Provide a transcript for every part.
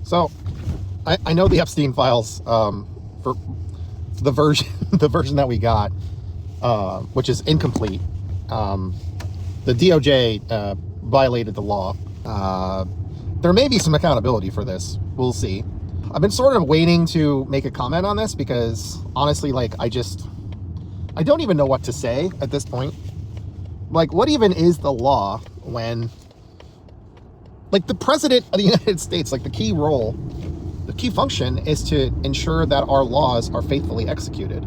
So I know the Epstein files, for the version that we got, which is incomplete. The DOJ violated the law. There may be some accountability for this. We'll see. I've been sort of waiting to make a comment on this because honestly, like, I don't even know what to say at this point. Like, what even is the law when, like, the president of the United States, like, the key function is to ensure that our laws are faithfully executed.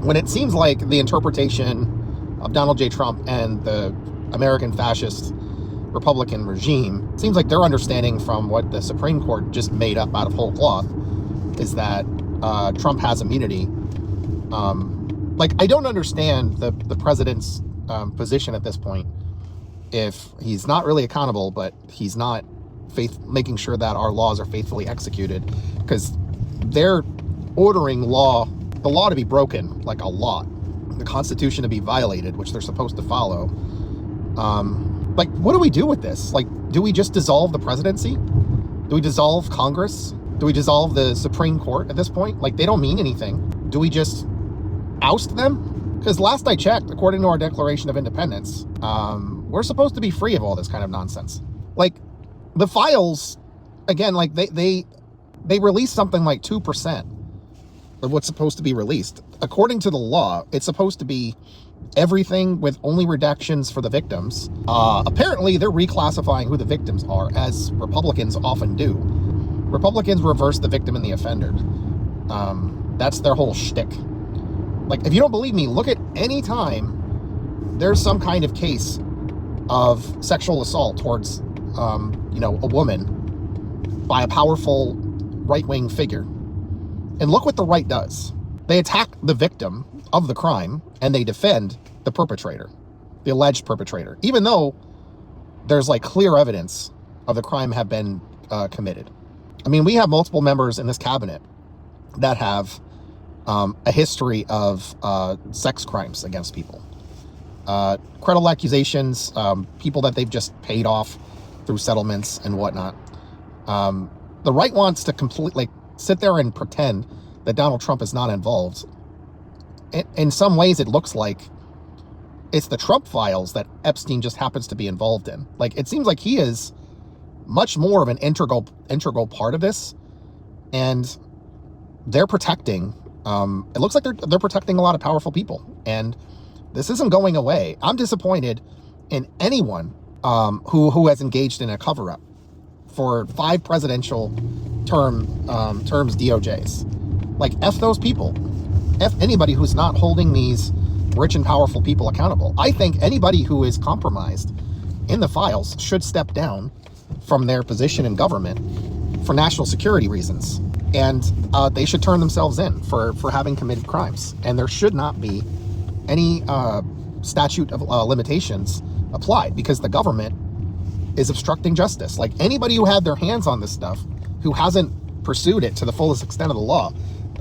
When it seems like the interpretation of Donald J. Trump and the American fascist Republican regime, it seems like their understanding from what the Supreme Court just made up out of whole cloth is that Trump has immunity. Like, I don't understand the president's position at this point if he's not really accountable, but he's not making sure that our laws are faithfully executed, because they're ordering the law to be broken, like a lot, the Constitution to be violated, which they're supposed to follow. Like, what do we do with this? Like, do we just dissolve the presidency? Do we dissolve Congress? Do we dissolve the Supreme Court at this point? Like, they don't mean anything. Do we just oust them? Because last I checked, according to our Declaration of Independence, we're supposed to be free of all this kind of nonsense. Like, the files, again, like, they release something like 2% of what's supposed to be released. According to the law, it's supposed to be everything with only redactions for the victims. Apparently, they're reclassifying who the victims are, as Republicans often do. Republicans reverse the victim and the offender. That's their whole shtick. Like, if you don't believe me, look at any time there's some kind of case of sexual assault towards, a woman by a powerful right-wing figure. And look what the right does. They attack the victim of the crime and they defend the perpetrator, the alleged perpetrator, even though there's, like, clear evidence of the crime have been committed. I mean, we have multiple members in this cabinet that have a history of sex crimes against people. Credible accusations, people that they've just paid off through settlements and whatnot. The right wants to completely sit there and pretend that Donald Trump is not involved. In some ways, it looks like it's the Trump files that Epstein just happens to be involved in. Like, it seems like he is much more of an integral part of this, and they're protecting. It looks like they're protecting a lot of powerful people, and this isn't going away. I'm disappointed in anyone who has engaged in a cover-up for 5 presidential terms DOJs. Like, F those people. F anybody who's not holding these rich and powerful people accountable. I think anybody who is compromised in the files should step down from their position in government for national security reasons. And they should turn themselves in for having committed crimes. And there should not be any statute of limitations applied, because the government is obstructing justice. Like, anybody who had their hands on this stuff, who hasn't pursued it to the fullest extent of the law,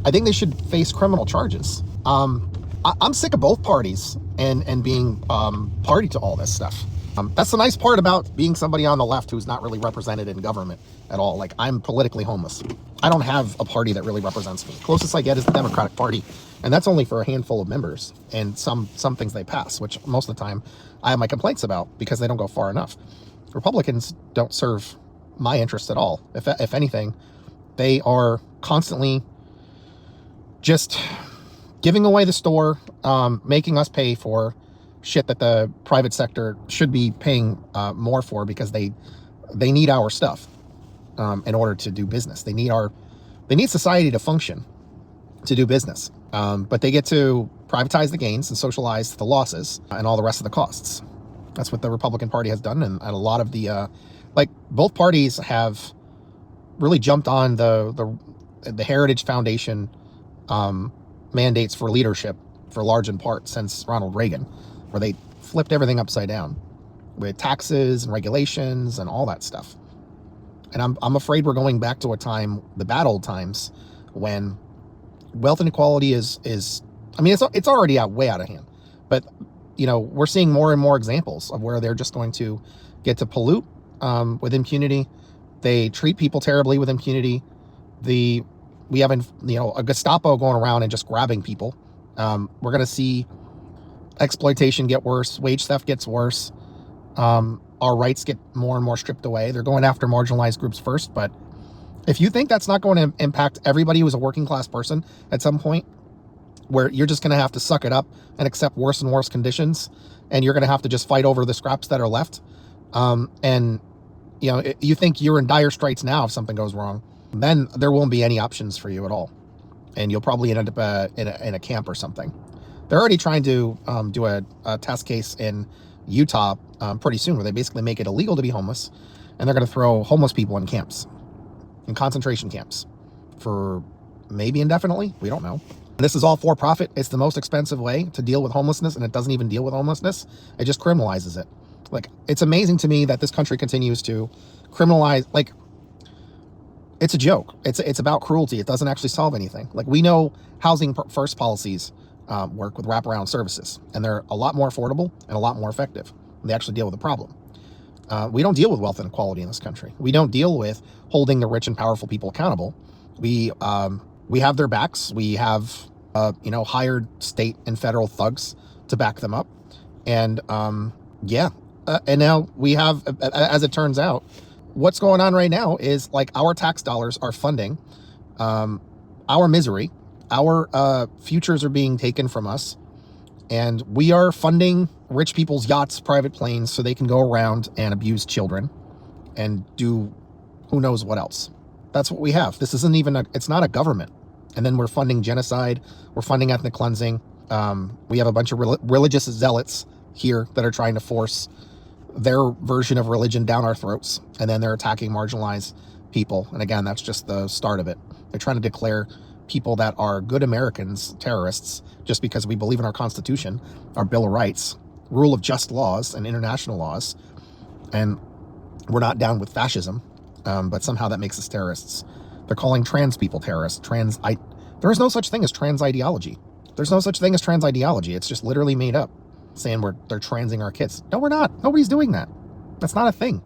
I think they should face criminal charges. I'm sick of both parties and being party to all this stuff. That's the nice part about being somebody on the left who's not really represented in government at all. Like, I'm politically homeless. I don't have a party that really represents me. Closest I get is the Democratic Party, and that's only for a handful of members and some things they pass, which most of the time I have my complaints about because they don't go far enough. Republicans don't serve my interests at all. If anything, they are constantly just giving away the store, making us pay for shit that the private sector should be paying more for, because they need our stuff in order to do business. They need society to function, to do business. But they get to privatize the gains and socialize the losses and all the rest of the costs. That's what the Republican Party has done, and a lot of the both parties have really jumped on the Heritage Foundation mandates for leadership for large in part since Ronald Reagan, where they flipped everything upside down with taxes and regulations and all that stuff. And I'm afraid we're going back to a time, the bad old times, when wealth inequality is I mean, it's already way out of hand, but we're seeing more and more examples of where they're just going to get to pollute with impunity. They treat people terribly with impunity. We have a Gestapo going around and just grabbing people. We're going to see exploitation get worse. Wage theft gets worse. Our rights get more and more stripped away. They're going after marginalized groups first, but if you think that's not going to impact everybody who's a working class person at some point, where you're just going to have to suck it up and accept worse and worse conditions, and you're going to have to just fight over the scraps that are left, and you think you're in dire straits now if something goes wrong, then there won't be any options for you at all, and you'll probably end up in a camp or something. They're already trying to do a test case in Utah pretty soon, where they basically make it illegal to be homeless, and they're going to throw homeless people in camps, in concentration camps, for maybe indefinitely. We don't know. This is all for profit. It's the most expensive way to deal with homelessness, and it doesn't even deal with homelessness. It just criminalizes it. Like, it's amazing to me that this country continues to criminalize. Like, it's a joke. It's about cruelty. It doesn't actually solve anything. Like, we know housing first policies work with wraparound services, and they're a lot more affordable and a lot more effective. They actually deal with the problem. We don't deal with wealth inequality in this country. We don't deal with holding the rich and powerful people accountable. We have their backs. We have, hired state and federal thugs to back them up. And, and now we have, as it turns out, what's going on right now is, like, our tax dollars are funding our misery. Our futures are being taken from us. And we are funding rich people's yachts, private planes, so they can go around and abuse children and do who knows what else. That's what we have. This isn't even it's not a government. And then we're funding genocide. We're funding ethnic cleansing. We have a bunch of religious zealots here that are trying to force their version of religion down our throats. And then they're attacking marginalized people. And again, that's just the start of it. They're trying to declare people that are good Americans terrorists just because we believe in our Constitution, our Bill of Rights, rule of just laws and international laws. And we're not down with fascism. But somehow that makes us terrorists. They're calling trans people terrorists. There is no such thing as trans ideology. There's no such thing as trans ideology. It's just literally made up, saying they're transing our kids. No, we're not. Nobody's doing that. That's not a thing.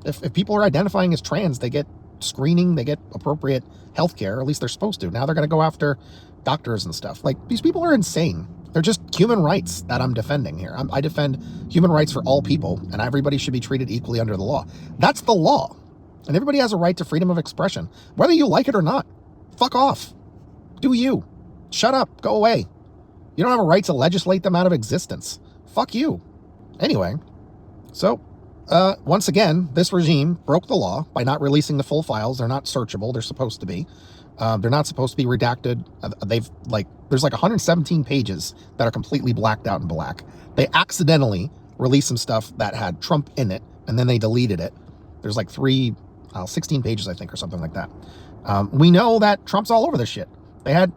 If people are identifying as trans, they get screening, they get appropriate health care, at least they're supposed to. Now they're going to go after doctors and stuff. Like, these people are insane. They're just human rights that I'm defending here. I defend human rights for all people, and everybody should be treated equally under the law. That's the law. And everybody has a right to freedom of expression, whether you like it or not. Fuck off. Do you. Shut up. Go away. You don't have a right to legislate them out of existence. Fuck you. Anyway, so once again, this regime broke the law by not releasing the full files. They're not searchable. They're supposed to be. They're not supposed to be redacted. There's like 117 pages that are completely blacked out in black. They accidentally released some stuff that had Trump in it, and then they deleted it. There's like 16 pages, I think, or something like that. We know that Trump's all over this shit. They had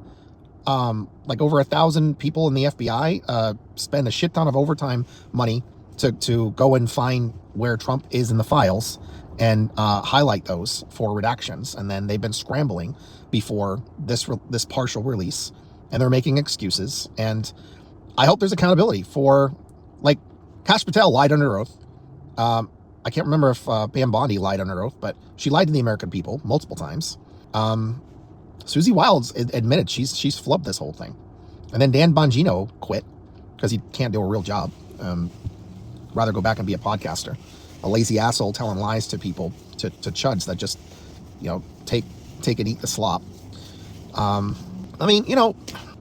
like over 1,000 people in the FBI spend a shit ton of overtime money to go and find where Trump is in the files and highlight those for redactions. And then they've been scrambling before this partial release, and they're making excuses. And I hope there's accountability for, like, Kash Patel lied under oath. I can't remember if Pam Bondi lied under oath, but she lied to the American people multiple times. Susie Wilds admitted she's flubbed this whole thing. And then Dan Bongino quit because he can't do a real job. Rather go back and be a podcaster. A lazy asshole telling lies to people, to chuds that just, take and eat the slop.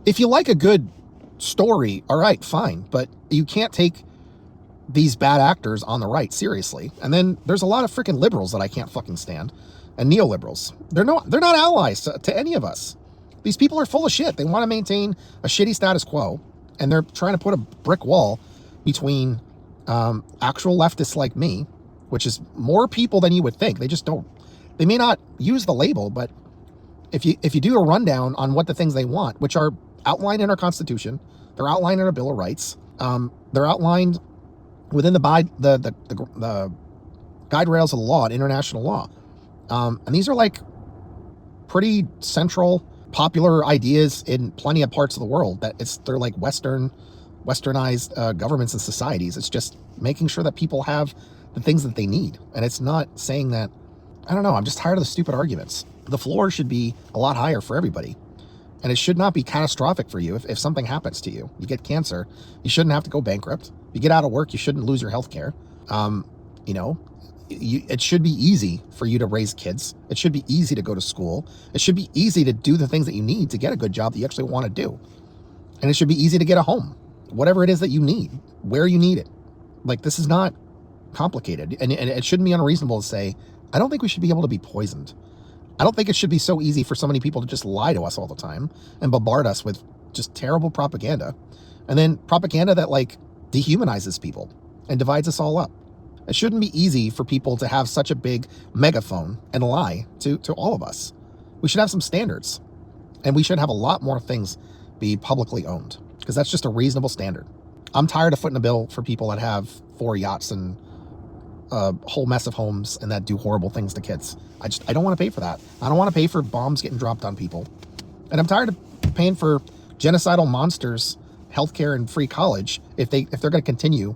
If you like a good story, all right, fine. But you can't take these bad actors on the right seriously. And then there's a lot of freaking liberals that I can't fucking stand, and neoliberals. They're not allies to any of us. These people are full of shit. They want to maintain a shitty status quo, and they're trying to put a brick wall between actual leftists like me, which is more people than you would think. They may not use the label, but if you do a rundown on what the things they want, which are outlined in our Constitution, they're outlined in our Bill of Rights, they're outlined within the guide rails of the law and international law. And these are like pretty central, popular ideas in plenty of parts of the world they're like westernized governments and societies. It's just making sure that people have the things that they need. And it's not saying that I don't know. I'm just tired of the stupid arguments. The floor should be a lot higher for everybody. And it should not be catastrophic for you if something happens to you. You get cancer, you shouldn't have to go bankrupt. You get out of work, you shouldn't lose your health care. You know, it should be easy for you to raise kids. It should be easy to go to school. It should be easy to do the things that you need to get a good job that you actually want to do. And it should be easy to get a home, whatever it is that you need, where you need it. Like, this is not complicated. And it shouldn't be unreasonable to say, I don't think we should be able to be poisoned. I don't think it should be so easy for so many people to just lie to us all the time and bombard us with just terrible propaganda. And then propaganda that, like, dehumanizes people and divides us all up. It shouldn't be easy for people to have such a big megaphone and lie to all of us. We should have some standards. And we should have a lot more things be publicly owned, because that's just a reasonable standard. I'm tired of footing a bill for people that have 4 yachts and a whole mess of homes and that do horrible things to kids. I don't want to pay for that. I don't want to pay for bombs getting dropped on people. And I'm tired of paying for genocidal monsters healthcare and free college if they're going to continue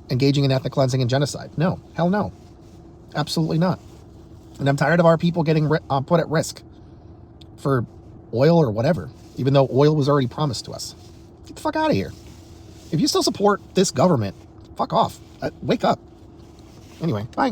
engaging in ethnic cleansing and genocide. No, hell no. Absolutely not. And I'm tired of our people getting put at risk for oil or whatever, even though oil was already promised to us. Get the fuck out of here. If you still support this government, fuck off. Wake up. Anyway, bye.